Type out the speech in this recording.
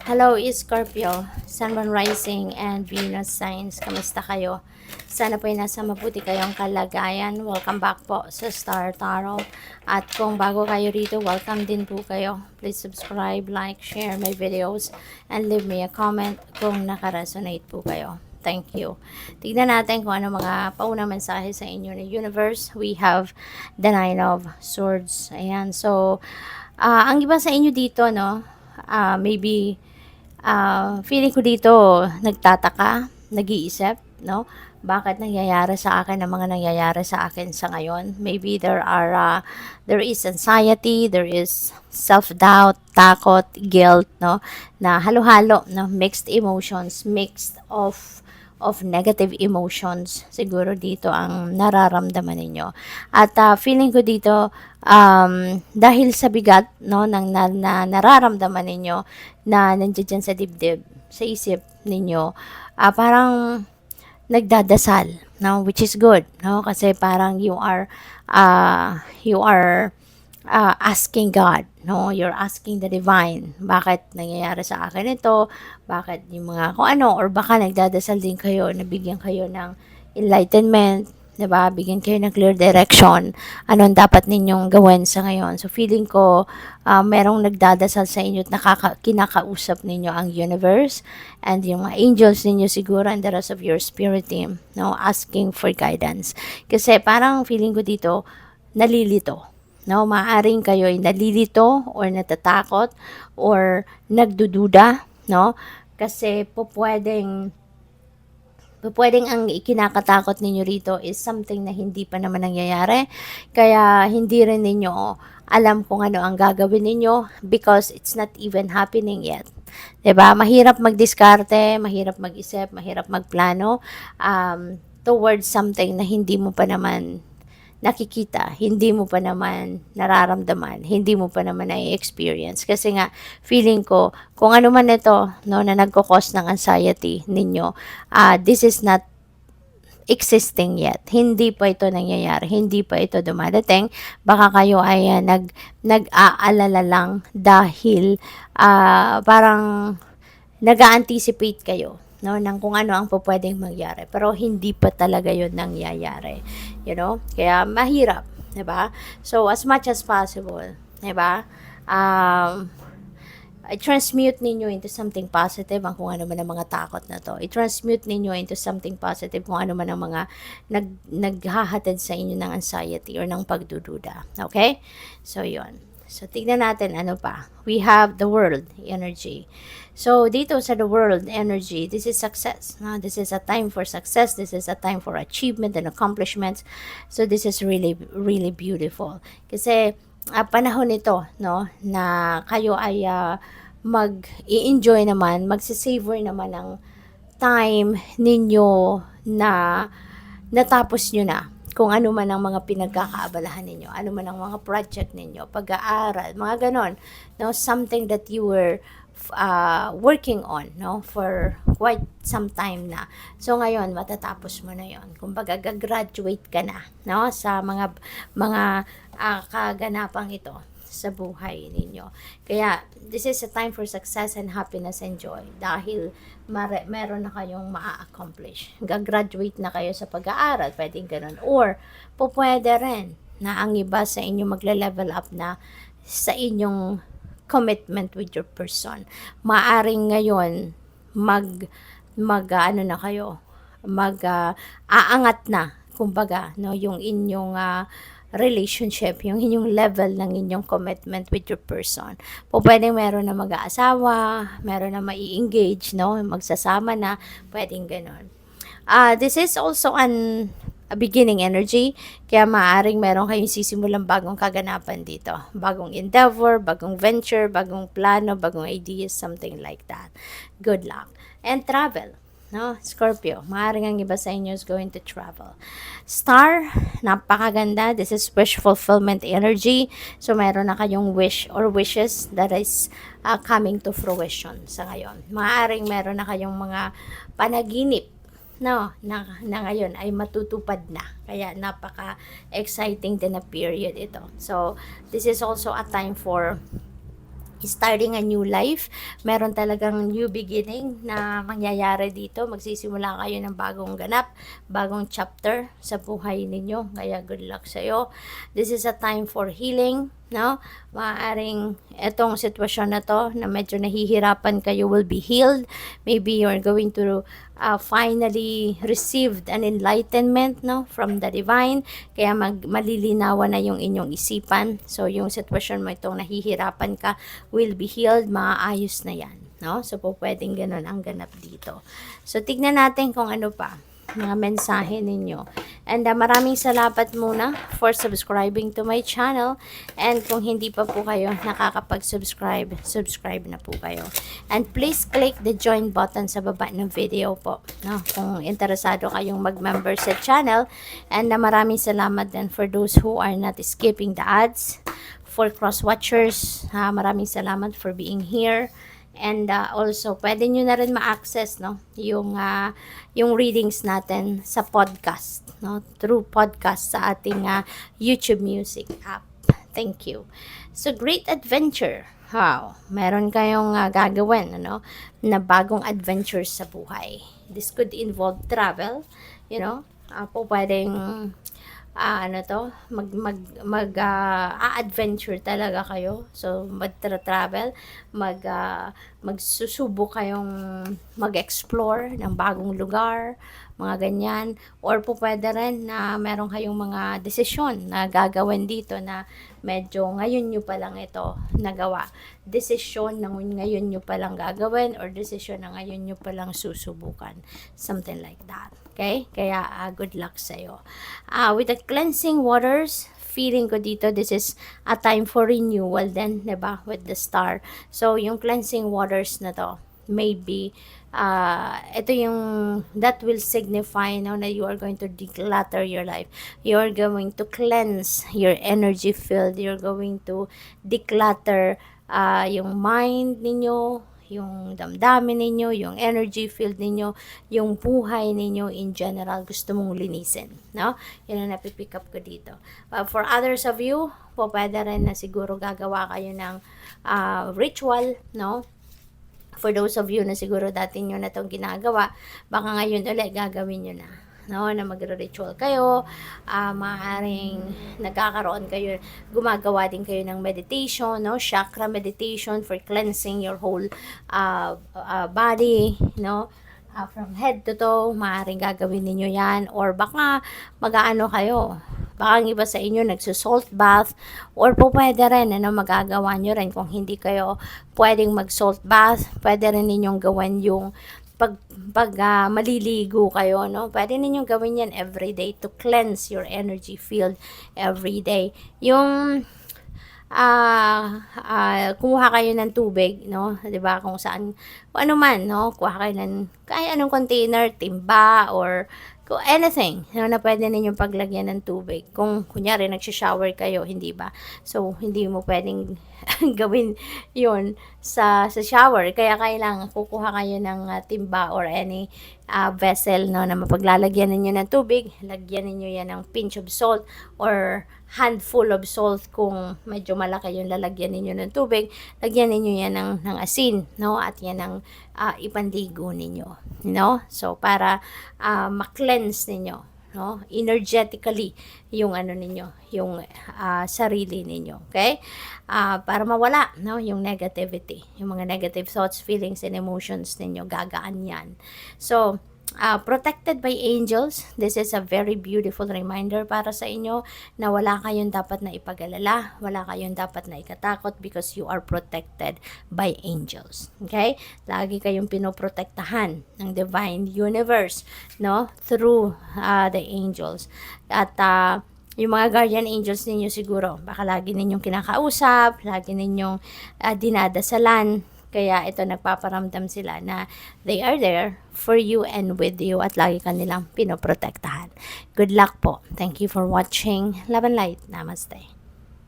Hello, Scorpio, Sun, Moon, Rising, and Venus signs. Kamusta kayo? Sana po ay nasa mabuti kayong kalagayan. Welcome back po sa Star Tarot. At kung bago kayo rito, welcome din po kayo. Please subscribe, like, share my videos, and leave me a comment kung nakaresonate po kayo. Thank you. Tignan natin kung ano mga paunang mensahe sa inyo ng universe. We have the Nine of Swords. Ayan. So, ang iba sa inyo dito, no? Maybe feeling ko dito nagtataka, nag-iisip, no? Bakit nangyayari sa akin ang mga nangyayari sa akin sa ngayon? Maybe there is anxiety, there is self-doubt, takot, guilt, no? Na halo-halo, no? Mixed emotions, mixed of negative emotions siguro dito ang nararamdaman ninyo. At feeling ko dito dahil sa bigat no na nararamdaman ninyo na nandiyan sa dibdib, sa isip ninyo, parang nagdadasal, no, which is good, no, kasi parang you are asking God, no? You're asking the divine, bakit nangyayari sa akin ito? Bakit yung mga kung ano, or baka nagdadasal din kayo, nabigyan kayo ng enlightenment, 'di ba? Bigyan kayo ng clear direction. Ano ang dapat ninyong gawin sa ngayon? So feeling ko merong nagdadasal sa inyo at kinakausap ninyo ang universe and yung mga angels ninyo siguro and the rest of your spirit team, no? Asking for guidance. Kasi parang feeling ko dito nalilito, no, maaring kayo ay nalilito or natatakot or nagdududa, no? Kasi pwedeng ang ikinakatakot ninyo rito is something na hindi pa naman nangyayari. Kaya hindi rin ninyo alam kung ano ang gagawin ninyo because it's not even happening yet. 'Di ba? Mahirap magdiskarte, mahirap mag-isip, mahirap magplano towards something na hindi mo pa naman nakikita, hindi mo pa naman nararamdaman, hindi mo pa naman na-experience. Kasi nga, feeling ko, kung ano man ito, no, na nagkakos ng anxiety ninyo, this is not existing yet. Hindi pa ito nangyayari, hindi pa ito dumadating. Baka kayo ay nag-aalala lang dahil parang nag-anticipate kayo, no, ng kung ano ang pwedeng mangyari, pero hindi pa talaga 'yon nangyayari, kaya mahirap, 'di ba? So as much as possible, 'di ba, i-transmute ninyo into something positive ang kung ano man ang mga takot na to. I-transmute ninyo into something positive kung ano man ang mga naghahatid sa inyo ng anxiety or ng pagdududa. Okay? So, yon. So, tignan natin ano pa. We have the world energy. So, dito sa the world energy, this is success. No? This is a time for success. This is a time for achievement and accomplishments. So, this is really, really beautiful. Kasi, panahon nito, no, na kayo ay mag-i-enjoy naman, magsisavor naman ng time ninyo na natapos nyo na kung ano man ang mga pinagkakaabalahan ninyo, ano man ang mga project ninyo, pag-aaral, mga ganon, no, something that you were working on, no, for quite some time na. So ngayon matatapos mo na 'yon. Kumbaga gagraduate ka na, no, sa mga kaganapang ito sa buhay ninyo. Kaya this is a time for success and happiness and joy dahil meron na kayong ma-accomplish. Gagraduate na kayo sa pag-aaral, pwedeng ganun. Or pwede rin na ang iba sa inyo magle-level up na sa inyong commitment with your person. Maaring ngayon ano na kayo, aangat na kumbaga, no, yung inyong relationship, yung inyong level ng inyong commitment with your person. Pwedeng meron na mag-aasawa, meron na mai-engage, no, magsasama na, pwedeng ganun. This is also a beginning energy, kaya maaaring meron kayong sisimulang bagong kaganapan dito. Bagong endeavor, bagong venture, bagong plano, bagong ideas, something like that. Good luck. And travel. No, Scorpio, maaaring ang iba sa inyo is going to travel. Star, napakaganda. This is wish fulfillment energy. So, meron na kayong wish or wishes that is coming to fruition sa ngayon. Maaaring meron na kayong mga panaginip, no, na ngayon ay matutupad na. Kaya napaka-exciting din na period ito. So, this is also a time for starting a new life. Meron talagang new beginning na mangyayari dito. Magsisimula kayo ng bagong ganap, bagong chapter sa buhay ninyo. Kaya good luck sa iyo. This is a time for healing, no? Maaaring etong sitwasyon na to na medyo nahihirapan kayo will be healed. Maybe you're going to finally received an enlightenment, no, from the divine, kaya malilinawan na yung inyong isipan. So yung sitwasyon mo itong nahihirapan ka will be healed, maaayos na yan, no? So po pwedeng ganun ang ganap dito. So tignan natin kung ano pa mga mensahe ninyo. And maraming salamat muna for subscribing to my channel. And kung hindi pa po kayo nakakapag-subscribe, subscribe na po kayo. And please click the join button sa baba ng video po, no? Kung interesado kayong mag-member sa channel. And maraming salamat din for those who are not skipping the ads. For cross-watchers, maraming salamat for being here. And also, pwede nyo na rin ma-access, no, yung readings natin sa podcast, no, through podcast sa ating YouTube Music app. Thank you. So, great adventure. Wow, meron kayong gagawin, ano, na bagong adventures sa buhay. This could involve travel, you know, pwedeng adventure talaga kayo. So mag-travel, magsusubok kayong mag-explore ng bagong lugar, mga ganyan. Or po pwede rin na meron kayong mga desisyon na gagawin dito na medyo ngayon nyo pa lang ito nagawa. Desisyon na ngayon nyo pa lang gagawin or desisyon na ngayon nyo pa lang susubukan. Something like that. Okay? Kaya good luck sa'yo. With the cleansing waters, feeling ko dito, this is a time for renewal then, diba? With the star. So, yung cleansing waters na to, maybe, ito yung, that will signify now na you are going to declutter your life. You are going to cleanse your energy field. You're going to declutter yung mind ninyo, yung damdamin ninyo, yung energy field ninyo, yung buhay ninyo in general, gusto mong linisin, no? Yun ang napipick up ko dito. For others of you, po pwede rin na siguro gagawa kayo ng ritual, no? For those of you na siguro dati nyo na itong ginagawa, baka ngayon ulit gagawin nyo na, no, na magre-ritual kayo, maaaring nagkakaroon kayo, gumagawa din kayo ng meditation, no, chakra meditation for cleansing your whole body, no, from head to toe, maaaring gagawin niyo yan. Or baka mag-aano kayo, baka ang iba sa inyo nagsusalt bath, or po pwede rin, ano, magagawa nyo rin kung hindi kayo pwedeng mag-salt bath, pwede rin ninyong gawin yung pag maliligo kayo, no? Pwede ninyong gawin yan every day to cleanse your energy field every day. Yung kumuha kayo ng tubig, no? 'Di ba? Kung saan, kung ano man, no? Kuha kayo ng kahit anong container, timba, or anything, no, na pwede ninyong paglagyan ng tubig. Kung kunyari nagsha-shower kayo, hindi ba? So hindi mo pwedeng gawin 'yon sa shower. Kaya kailangan kukuha kayo ng timba or any vessel, no, na mapaglalagyan ninyo ng tubig. Lagyan ninyo yan ng pinch of salt or handful of salt kung medyo malaki yung lalagyan ninyo ng tubig. Lagyan ninyo yan ng asin, no, at yan ang ipandigo ninyo, no? So para ma-cleanse ninyo, no, energetically yung ano ninyo, yung sarili ninyo, okay? Para mawala, no, yung negativity, yung mga negative thoughts, feelings, and emotions ninyo, gagaan yan. So protected by angels, this is a very beautiful reminder para sa inyo na wala kayong dapat na ipag-alala, wala kayong dapat na ikatakot because you are protected by angels. Okay? Lagi kayong pinoprotektahan ng divine universe, no, through the angels. At yung mga guardian angels ninyo siguro, baka lagi ninyong kinakausap, lagi ninyong dinadasalan. Kaya ito, nagpaparamdam sila na they are there for you and with you at lagi kanilang pinoprotektahan. Good luck po. Thank you for watching. Love and light. Namaste.